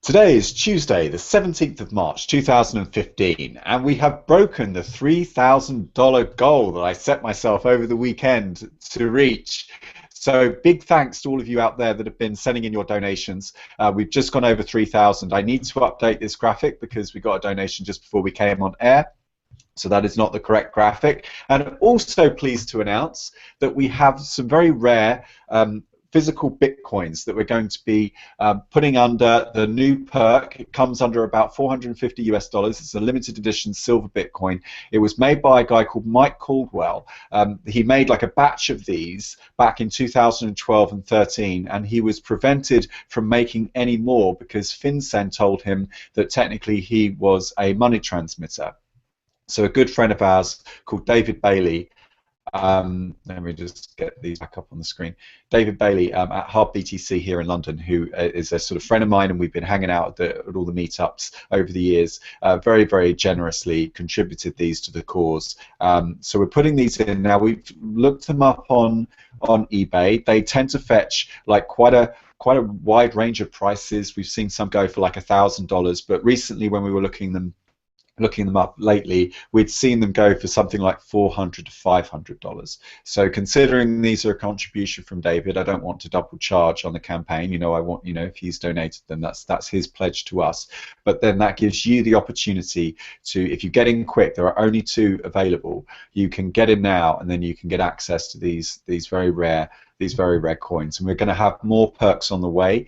Today is Tuesday, the 17th of March, 2015, and we have broken the $3,000 goal that I set myself over the weekend to reach. So big thanks to all of you out there that have been sending in your donations. We've just gone over 3,000. I need to update this graphic because we got a donation just before we came on air. So that is not the correct graphic. And also pleased to announce that we have some very rare physical bitcoins that we're going to be putting under the new perk. It comes under about $450 US. It's a limited edition silver bitcoin. It was made by a guy called Mike Caldwell. He made like a batch of these back in 2012 and 13, and he was prevented from making any more because FinCEN told him that technically he was a money transmitter. So a good friend of ours called David Bailey, let me just get these back up on the screen. David Bailey at Hard BTC here in London, who is a sort of friend of mine, and we've been hanging out at all the meetups over the years, very, very generously contributed these to the cause. So we're putting these in now. We've looked them up on eBay. They tend to fetch like quite a wide range of prices. We've seen some go for like $1,000, but recently when we were looking them up lately, we'd seen them go for something like $400 to $500. So considering these are a contribution from David, I don't want to double charge on the campaign. You know, I want, you know, if he's donated them, that's his pledge to us. But then that gives you the opportunity to, if you get in quick, there are only 2 available. You can get in now, and then you can get access to these very rare coins, and we're going to have more perks on the way.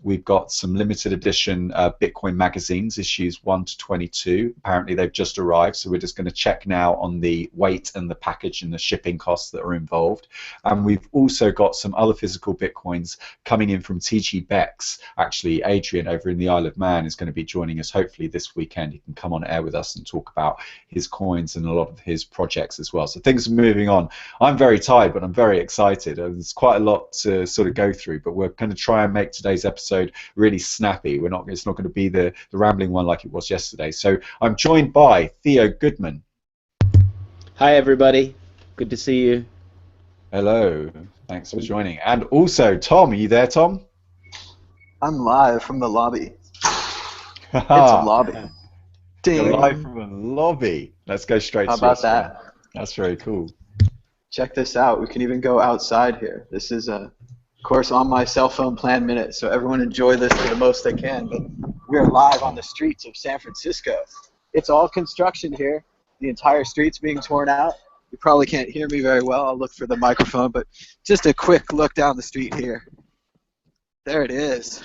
We've got some limited edition Bitcoin magazines, issues 1 to 22. Apparently they've just arrived, so we're just going to check now on the weight and the package and the shipping costs that are involved. And we've also got some other physical Bitcoins coming in from TG Bex. Actually, Adrian over in the Isle of Man is going to be joining us hopefully this weekend. He can come on air with us and talk about his coins and a lot of his projects as well. So things are moving on. I'm very tired, but I'm very excited. There's quite a lot to sort of go through, but we're going to try and make today's episode really snappy. It's not going to be the rambling one like it was yesterday. So I'm joined by Theo Goodman. Hi everybody, good to see you. Hello, thanks for joining. And also Tom, are you there, Tom? I'm live from the lobby. It's a lobby. Ding. You're live from a lobby. Let's go straight. How about that? That's very cool. Check this out. We can even go outside here. This is, of course, on my cell phone plan minute, so everyone enjoy this to the most they can. But we're live on the streets of San Francisco. It's all construction here. The entire street's being torn out. You probably can't hear me very well. I'll look for the microphone, but just a quick look down the street here. There it is,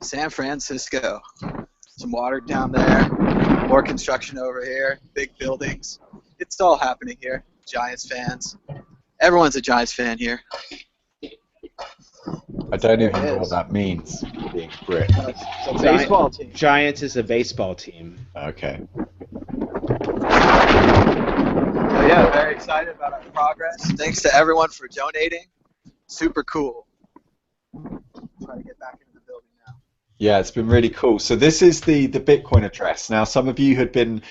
San Francisco. Some water down there, more construction over here, big buildings. It's all happening here. Giants fans. Everyone's a Giants fan here. I don't even know what that means, being Brit. It's a baseball team. Giants is a baseball team. Okay. So yeah, very excited about our progress. Thanks to everyone for donating. Super cool. Try to get back into the building now. Yeah, it's been really cool. So this is the Bitcoin address. Now, some of you had been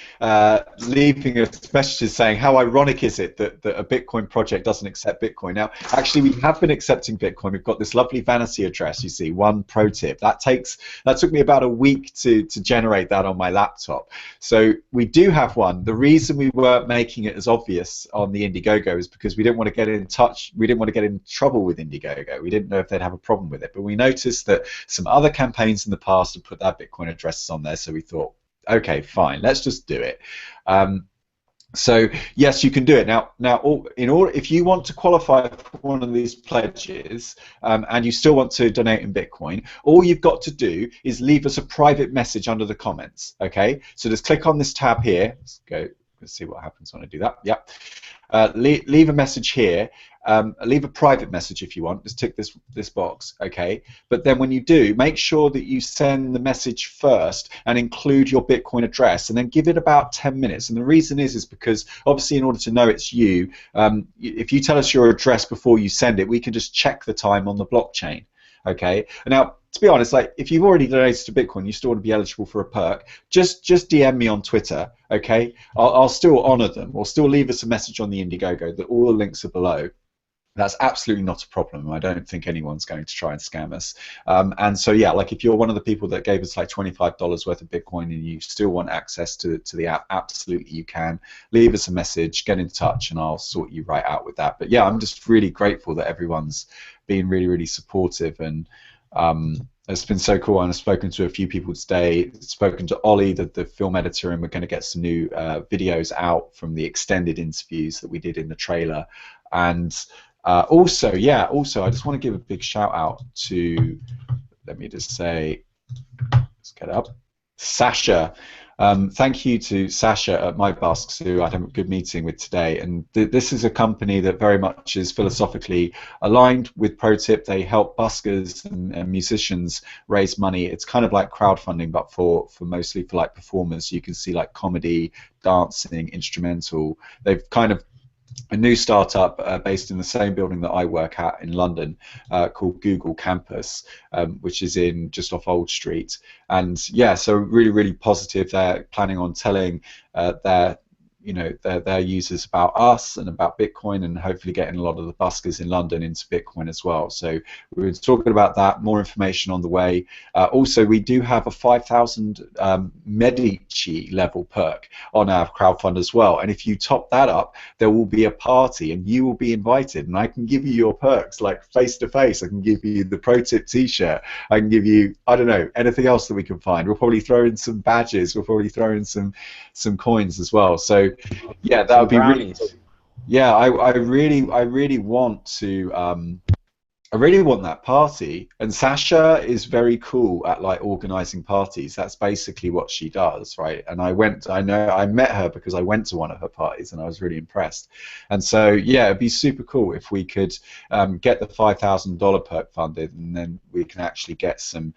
leaving us messages saying, how ironic is it that a Bitcoin project doesn't accept Bitcoin? Now, actually, we have been accepting Bitcoin. We've got this lovely vanity address, you see, one pro tip. That took me about a week to generate that on my laptop. So we do have one. The reason we weren't making it as obvious on the Indiegogo is because we didn't want to get in trouble with Indiegogo. We didn't know if they'd have a problem with it. But we noticed that some other campaigns in the past have put their Bitcoin addresses on there, so we thought, okay, fine, let's just do it. So yes, you can do it now. If you want to qualify for one of these pledges and you still want to donate in Bitcoin, all you've got to do is leave us a private message under the comments. Okay, so just click on this tab here. Let's see what happens when I do that. Yep. Leave a message here. Leave a private message if you want. Just tick this box, okay? But then when you do, make sure that you send the message first and include your Bitcoin address, and then give it about 10 minutes. And the reason is because obviously in order to know it's you, if you tell us your address before you send it, we can just check the time on the blockchain. Okay. Now, to be honest, like if you've already donated to Bitcoin, you still want to be eligible for a perk. Just DM me on Twitter. Okay. I'll still honor them. Or still leave us a message on the Indiegogo. That all the links are below. That's absolutely not a problem. I don't think anyone's going to try and scam us. And so, yeah, like if you're one of the people that gave us like $25 worth of Bitcoin and you still want access to the app, absolutely you can. Leave us a message, get in touch, and I'll sort you right out with that. But yeah, I'm just really grateful that everyone's been really, really supportive, and it's been so cool. And I've spoken to a few people today, spoken to Ollie, the film editor, and we're going to get some new videos out from the extended interviews that we did in the trailer. And also, I just want to give a big shout out to, let me just say, let's get up, Sasha. Thank you to Sasha at My Busks, who I had a good meeting with today. And this is a company that very much is philosophically aligned with ProTip. They help buskers and musicians raise money. It's kind of like crowdfunding, but for mostly for like performers. You can see like comedy, dancing, instrumental. They've kind of a new startup based in the same building that I work at in London, called Google Campus, which is in just off Old Street. And yeah, so really, really positive. They're planning on telling their users about us and about Bitcoin, and hopefully getting a lot of the buskers in London into Bitcoin as well. So we were talking about that. More information on the way. Also, we do have a 5,000 Medici level perk on our crowdfund as well. And if you top that up, there will be a party, and you will be invited. And I can give you your perks like face to face. I can give you the ProTip T-shirt. I can give you, I don't know, anything else that we can find. We'll probably throw in some badges. We'll probably throw in some coins as well. So yeah, that would be really cool. Yeah, I really want to I really want that party, and Sasha is very cool at like organizing parties. That's basically what she does, right? And I met her because I went to one of her parties and I was really impressed. And so yeah, it'd be super cool if we could get the $5,000 perk funded, and then we can actually get some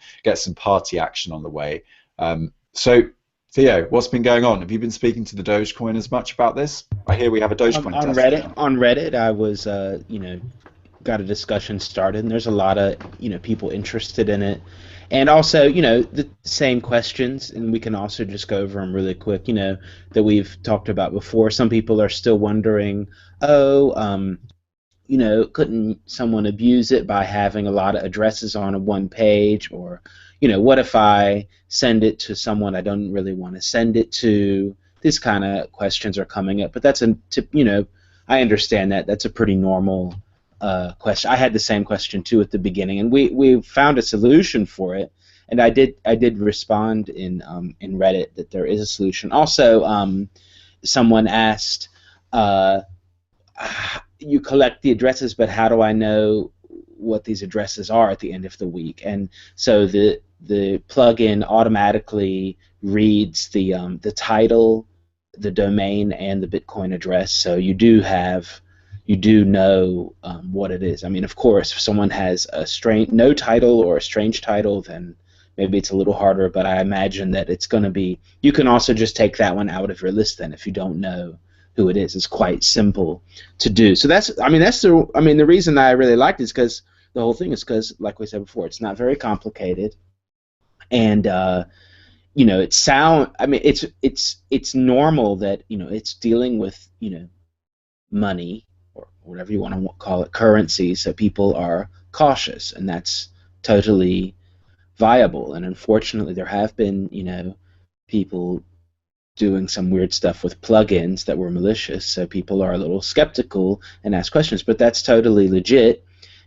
party action on the way. So Theo, what's been going on? Have you been speaking to the Dogecoin as much about this? I hear we have a Dogecoin on test Reddit. now. On Reddit, I was, got a discussion started, and there's a lot of, people interested in it, and also, the same questions, and we can also just go over them really quick, that we've talked about before. Some people are still wondering, couldn't someone abuse it by having a lot of addresses on a one page, or what if I send it to someone I don't really want to send it to? These kind of questions are coming up, but that's I understand that. That's a pretty normal question. I had the same question too at the beginning, and we found a solution for it. And I did respond in Reddit that there is a solution. Also, someone asked, you collect the addresses, but how do I know what these addresses are at the end of the week? And so the plugin automatically reads the title, the domain, and the Bitcoin address. So you do know what it is. I mean, of course, if someone has no title or a strange title, then maybe it's a little harder. But I imagine that it's going to be. You can also just take that one out of your list then if you don't know who it is. It's quite simple to do. So the reason I really liked it is because the whole thing is because, like we said before, it's not very complicated, and it's normal that it's dealing with money, or whatever you want to call it, currency. So people are cautious, and that's totally viable. And unfortunately, there have been people doing some weird stuff with plugins that were malicious, so people are a little skeptical and ask questions, but that's totally legit.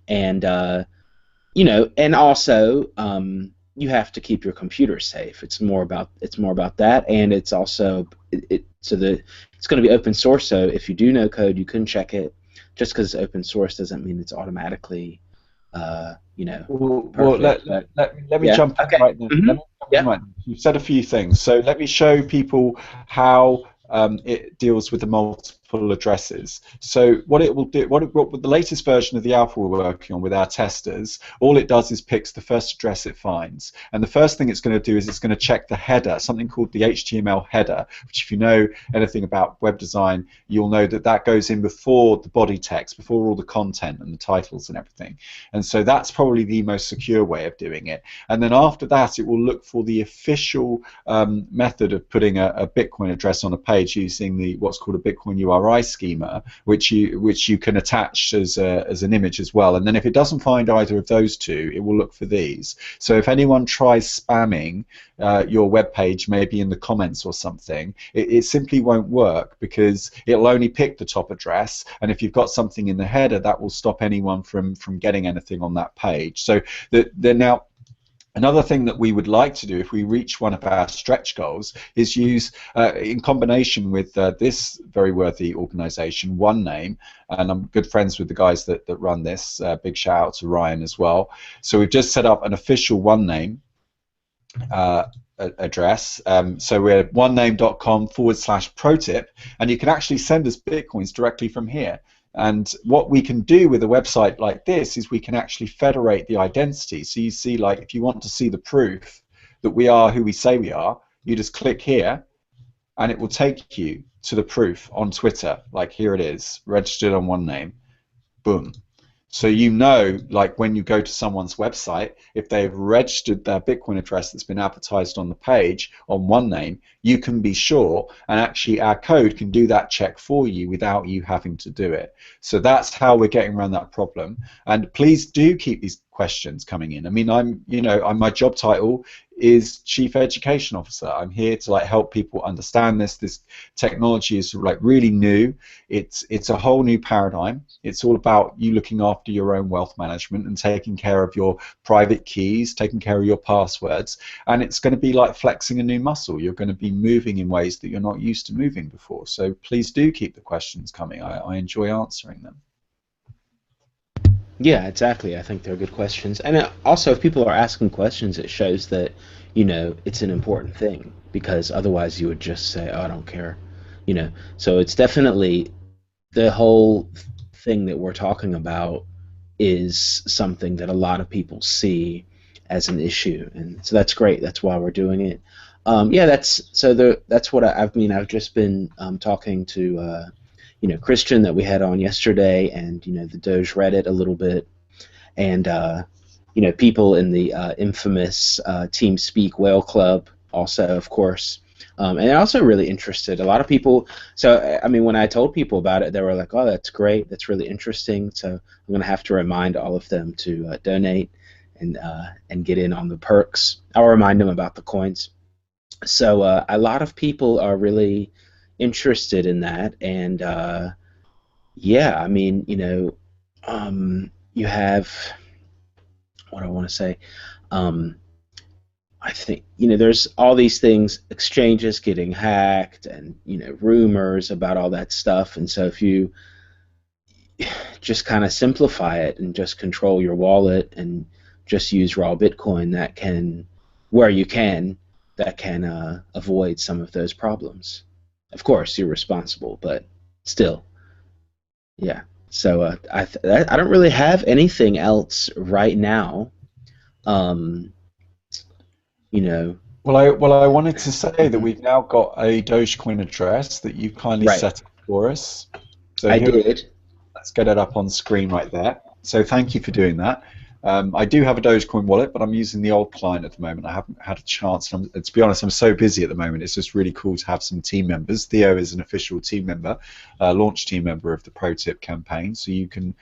And and also you have to keep your computer safe. It's more about that, and it's also it's going to be open source. So if you do know code, you can check it. Just because it's open source doesn't mean it's automatically Well, let me yeah. jump in Okay. right now. Mm-hmm. Let me jump in right now. You've said a few things, so let me show people how it deals with the multiple addresses. So what it will do, what the latest version of the alpha we're working on with our testers, all it does is picks the first address it finds, and the first thing it's going to do is it's going to check the header, something called the HTML header, which if you know anything about web design, you'll know that goes in before the body text, before all the content and the titles and everything. And so that's probably the most secure way of doing it. And then after that, it will look for the official method of putting a Bitcoin address on a page using what's called a Bitcoin URL URI schema, which you can attach as an image as well. And then if it doesn't find either of those two, it will look for these. So if anyone tries spamming your web page, maybe in the comments or something, it simply won't work, because it'll only pick the top address, and if you've got something in the header, that will stop anyone from getting anything on that page. So now, another thing that we would like to do if we reach one of our stretch goals is use, in combination with this very worthy organization, OneName, and I'm good friends with the guys that run this. Big shout out to Ryan as well. So we've just set up an official OneName address. So we're at onename.com/ProTip, and you can actually send us Bitcoins directly from here. And what we can do with a website like this is we can actually federate the identity. So you see, like, if you want to see the proof that we are who we say we are, you just click here, and it will take you to the proof on Twitter. Like, here it is, registered on OneName. Boom. So you know, like, when you go to someone's website, if they've registered their Bitcoin address that's been advertised on the page on OneName, you can be sure, and actually our code can do that check for you without you having to do it. So that's how we're getting around that problem. And please do keep these questions coming in. I mean, my job title is Chief Education Officer. I'm here to, like, help people understand this. This technology is, like, really new. It's a whole new paradigm. It's all about you looking after your own wealth management and taking care of your private keys, taking care of your passwords, and it's going to be like flexing a new muscle. You're going to be moving in ways that you're not used to moving before. So please do keep the questions coming. I enjoy answering them. Yeah, exactly. I think they're good questions. And also, if people are asking questions, it shows that, it's an important thing, because otherwise you would just say, oh, I don't care. So it's definitely, the whole thing that we're talking about is something that a lot of people see as an issue. And so that's great. That's why we're doing it. Yeah, that's what I've just been talking to Christian, that we had on yesterday, and the Doge Reddit a little bit, and people in the infamous TeamSpeak Whale Club also, of course, and they're also really interested. A lot of people. So I mean, when I told people about it, they were like, "Oh, that's great. That's really interesting." So I'm going to have to remind all of them to donate and get in on the perks. I'll remind them about the coins. So a lot of people are really interested in that, and yeah, I mean, you have, what I want to say, I think there's all these things, exchanges getting hacked, and rumors about all that stuff, and so if you just kind of simplify it and just control your wallet and just use raw Bitcoin, that can avoid some of those problems. Of course, you're responsible, but still, yeah. So I don't really have anything else right now. Well, I wanted to say that we've now got a Dogecoin address that you kindly set up for us. So I did. Let's get it up on screen right there. So thank you for doing that. I do have a Dogecoin wallet, but I'm using the old client at the moment. I haven't had a chance. To be honest, I'm so busy at the moment. It's just really cool to have some team members. Theo is an official team member, launch team member of the ProTip campaign, so you can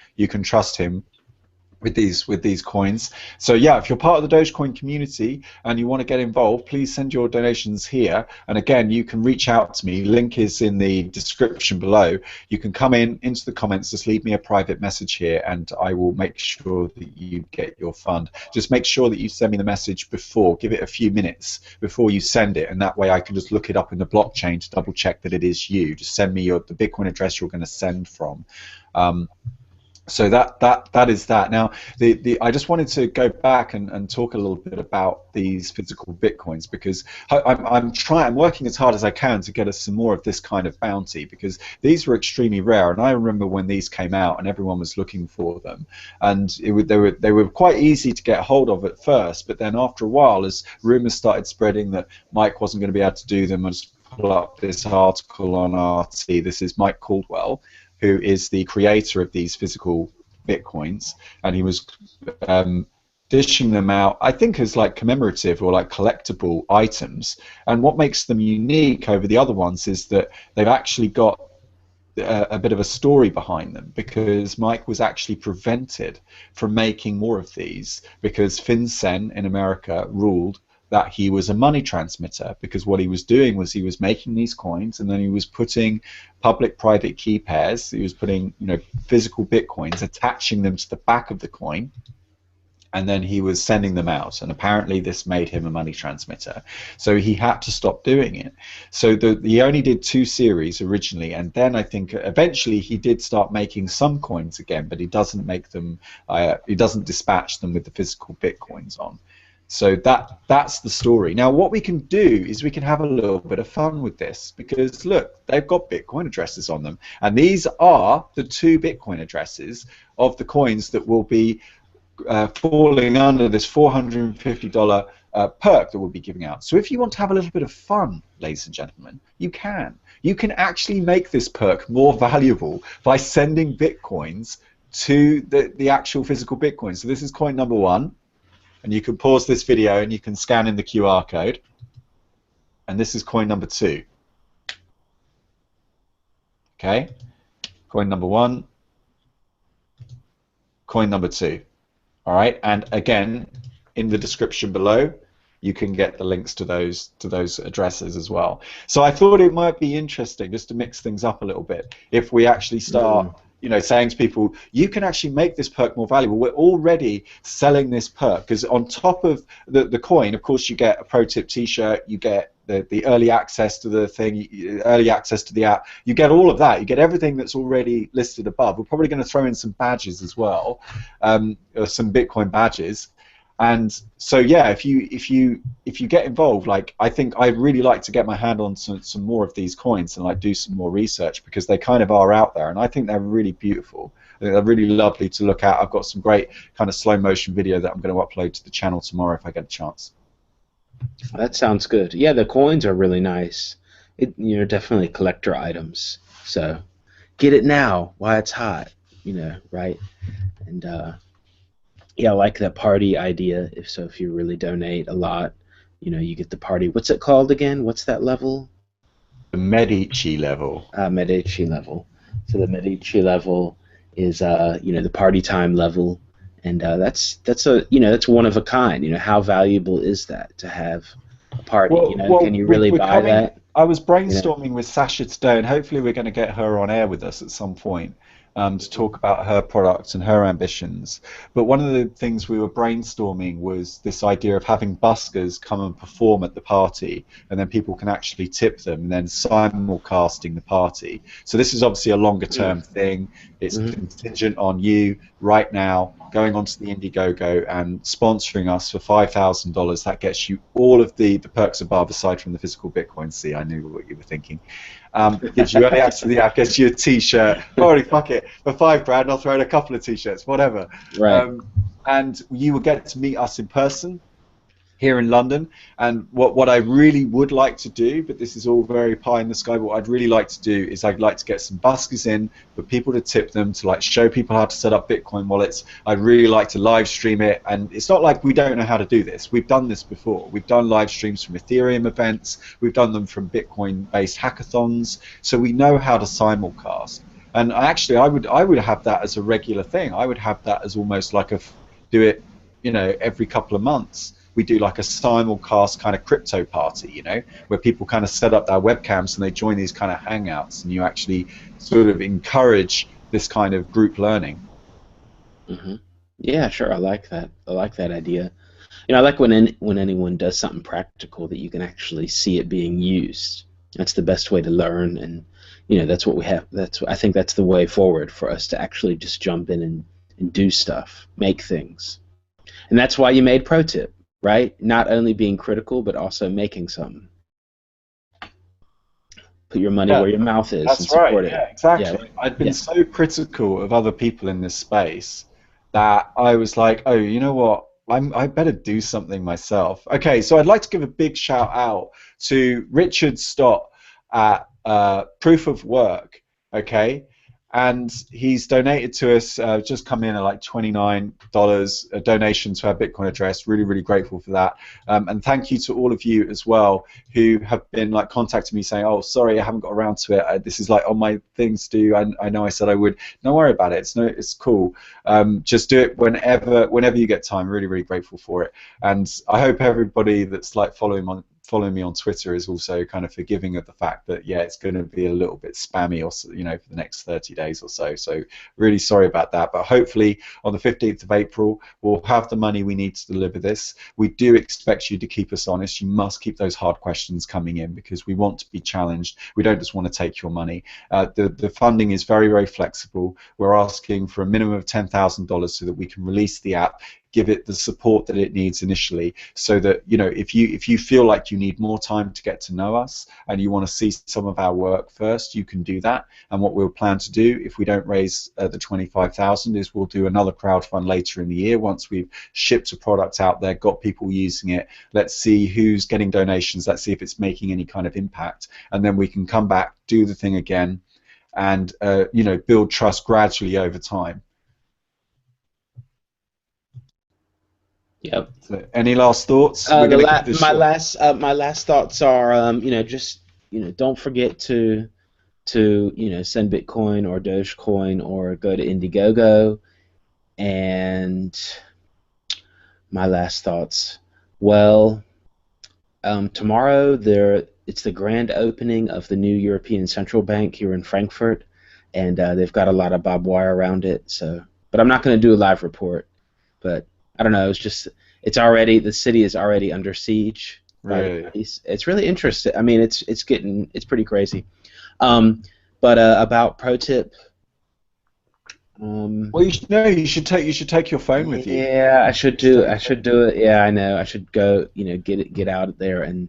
trust him with these coins. So yeah, if you're part of the Dogecoin community and you want to get involved, please send your donations here. And again, you can reach out to me. Link is in the description below. You can come into the comments, just leave me a private message here, and I will make sure that you get your fund. Just make sure that you send me the message before. Give it a few minutes before you send it, and that way I can just look it up in the blockchain to double check that it is you. Just send me the Bitcoin address you're going to send from. So that is that. Now, I just wanted to go back and talk a little bit about these physical bitcoins, because I'm working as hard as I can to get us some more of this kind of bounty, because these were extremely rare. And I remember when these came out and everyone was looking for them, and they were quite easy to get hold of at first, but then after a while, as rumors started spreading that Mike wasn't going to be able to do them, I just pull up this article on RT. This is Mike Caldwell, who is the creator of these physical bitcoins, and he was dishing them out, I think, as like commemorative or like collectible items. And what makes them unique over the other ones is that they've actually got a bit of a story behind them, because Mike was actually prevented from making more of these because FinCEN in America ruled that he was a money transmitter, because what he was doing was he was making these coins and then he was putting public-private key pairs, he was putting, you know, physical bitcoins, attaching them to the back of the coin, and then he was sending them out, and apparently this made him a money transmitter. So he had to stop doing it. So he only did 2 series originally, and then I think eventually he did start making some coins again, but he doesn't make them, he doesn't dispatch them with the physical bitcoins on. So that's the story. Now what we can do is we can have a little bit of fun with this, because look, they've got Bitcoin addresses on them, and these are the 2 Bitcoin addresses of the coins that will be falling under this $450 perk that we'll be giving out. So if you want to have a little bit of fun, ladies and gentlemen, you can. You can actually make this perk more valuable by sending bitcoins to the actual physical bitcoin. So this is coin number 1, and you can pause this video and you can scan in the QR code. And this is coin number 2. Okay, coin number 1, coin number 2. All right, and again, in the description below, you can get the links to those addresses as well. So I thought it might be interesting just to mix things up a little bit if we actually start, you know, saying to people, you can actually make this perk more valuable. We're already selling this perk, because on top of the coin, of course, you get a ProTip T-shirt, you get the early access to the thing, early access to the app. You get all of that. You get everything that's already listed above. We're probably going to throw in some badges as well, or some Bitcoin badges. And so yeah, if you get involved, like I think I'd really like to get my hand on some more of these coins and like do some more research, because they kind of are out there, and I think they're really beautiful. I think they're really lovely to look at. I've got some great kind of slow motion video that I'm going to upload to the channel tomorrow if I get a chance. That sounds good. Yeah, the coins are really nice. You know, definitely collector items. So get it now while it's hot. You know, right? And yeah, I like that party idea. If you really donate a lot, you know, you get the party. What's it called again? What's that level? The Medici level. Medici level. So the Medici level is you know, the party time level. And that's one of a kind. You know, how valuable is that to have a party? Well, you know, can you really buy that? I was brainstorming with Sasha today, and hopefully we're going to get her on air with us at some point to talk about her products and her ambitions. But one of the things we were brainstorming was this idea of having buskers come and perform at the party, and then people can actually tip them, and then simulcasting the party. So this is obviously a longer term thing. It's contingent on you right now going onto the Indiegogo and sponsoring us for $5,000. That gets you all of the perks above, aside from the physical Bitcoin. See, I knew what you were thinking. Gives you early access to the app, gets you a T-shirt. Already, fuck it. For $5,000, I'll throw in a couple of T-shirts, whatever. Right. And you will get to meet us in person here in London. And what I really would like to do, but this is all very pie in the sky, but what I'd really like to do is I'd like to get some buskers in for people to tip them, to like show people how to set up Bitcoin wallets. I'd really like to live stream it, and it's not like we don't know how to do this. We've done this before. We've done live streams from Ethereum events. We've done them from Bitcoin-based hackathons. So we know how to simulcast. And actually, I would have that as a regular thing. I would have that as almost like do it, you know, every couple of months. We do like a simulcast kind of crypto party, you know, where people kind of set up their webcams and they join these kind of hangouts, and you actually sort of encourage this kind of group learning. Yeah, sure. I like that. I like that idea. You know, I like when anyone does something practical that you can actually see it being used. That's the best way to learn, and you know, that's what we have. I think that's the way forward for us to actually just jump in and do stuff, make things. And that's why you made ProTip. Right? Not only being critical, but also making something. Put your money where your mouth is and support it. Yeah, exactly. Yeah. I'd been so critical of other people in this space that I was like, oh, you know what? I better do something myself. Okay, so I'd like to give a big shout out to Richard Stott at Proof of Work. Okay, and he's donated to us, just come in at like $29, a donation to our Bitcoin address. Really, really grateful for that. And thank you to all of you as well who have been like contacting me saying, oh, sorry, I haven't got around to it. This is like on my things to do. I know I said I would. Don't worry about it. It's cool. Just do it whenever you get time. Really, really grateful for it. And I hope everybody that's like following me on Twitter is also kind of forgiving of the fact that, yeah, it's going to be a little bit spammy, or you know, for the next 30 days or so. So really sorry about that. But hopefully on the 15th of April, we'll have the money we need to deliver this. We do expect you to keep us honest. You must keep those hard questions coming in because we want to be challenged. We don't just want to take your money. The funding is very, very flexible. We're asking for a minimum of $10,000 so that we can release the app, give it the support that it needs initially, so that, you know, if you feel like you need more time to get to know us and you want to see some of our work first, you can do that. And what we'll plan to do, if we don't raise the 25,000, is we'll do another crowdfund later in the year once we've shipped a product out there, got people using it. Let's see who's getting donations. Let's see if it's making any kind of impact, and then we can come back, do the thing again, and you know, build trust gradually over time. Yep. So any last thoughts? My last thoughts are, you know, just, you know, don't forget to you know, send Bitcoin or Dogecoin or go to Indiegogo. And my last thoughts, well, tomorrow it's the grand opening of the new European Central Bank here in Frankfurt, and they've got a lot of barbed wire around it. So, but I'm not going to do a live report. But I don't know. The city is already under siege. Really? It's really interesting. I mean, it's pretty crazy. But about ProTip. Well, you should take your phone with you. Yeah, I should do it. Yeah, I know. I should go. You know, get out there and,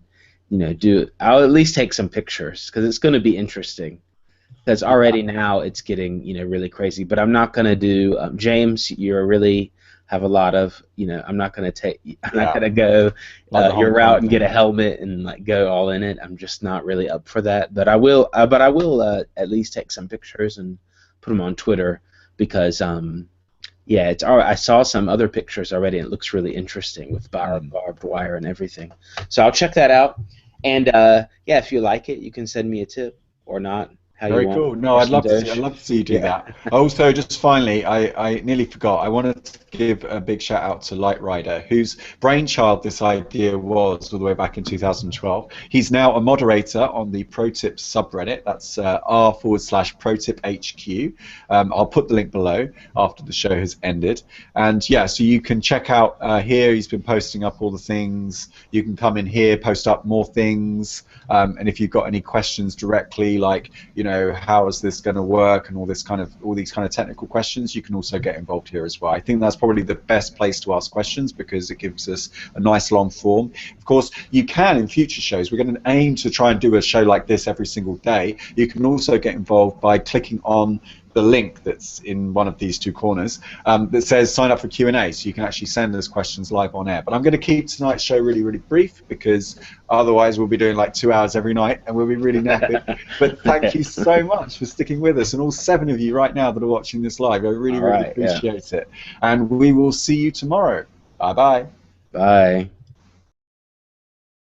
you know, I'll at least take some pictures because it's going to be interesting. Because already now it's getting, you know, really crazy. But I'm not going to do. James, you're really have a lot of, you know, I'm not going to go your route and get a helmet and like go all in it. I'm just not really up for that. But I will at least take some pictures and put them on Twitter because yeah, I saw some other pictures already and it looks really interesting with barbed wire and everything. So I'll check that out. And yeah, if you like it, you can send me a tip or not. Very cool. No, I'd love to see you do that. Also, just finally, I nearly forgot. I wanted to give a big shout out to Light Rider, whose brainchild this idea was all the way back in 2012. He's now a moderator on the ProTip subreddit. That's r/ProTipHQ. I'll put the link below after the show has ended. And yeah, so you can check out here. He's been posting up all the things. You can come in here, post up more things. And if you've got any questions directly, like, you know, how is this going to work and all these kind of technical questions, you can also get involved here as well. I think that's probably the best place to ask questions because it gives us a nice long form. Of course, you can in future shows. We're going to aim to try and do a show like this every single day. You can also get involved by clicking on the link that's in one of these two corners that says sign up for Q&A, so you can actually send us questions live on air. But I'm going to keep tonight's show really, really brief because otherwise we'll be doing like 2 hours every night and we'll be really knackered. But thank you so much for sticking with us, and all 7 of you right now that are watching this live. I really, really appreciate it. And we will see you tomorrow. Bye-bye. Bye.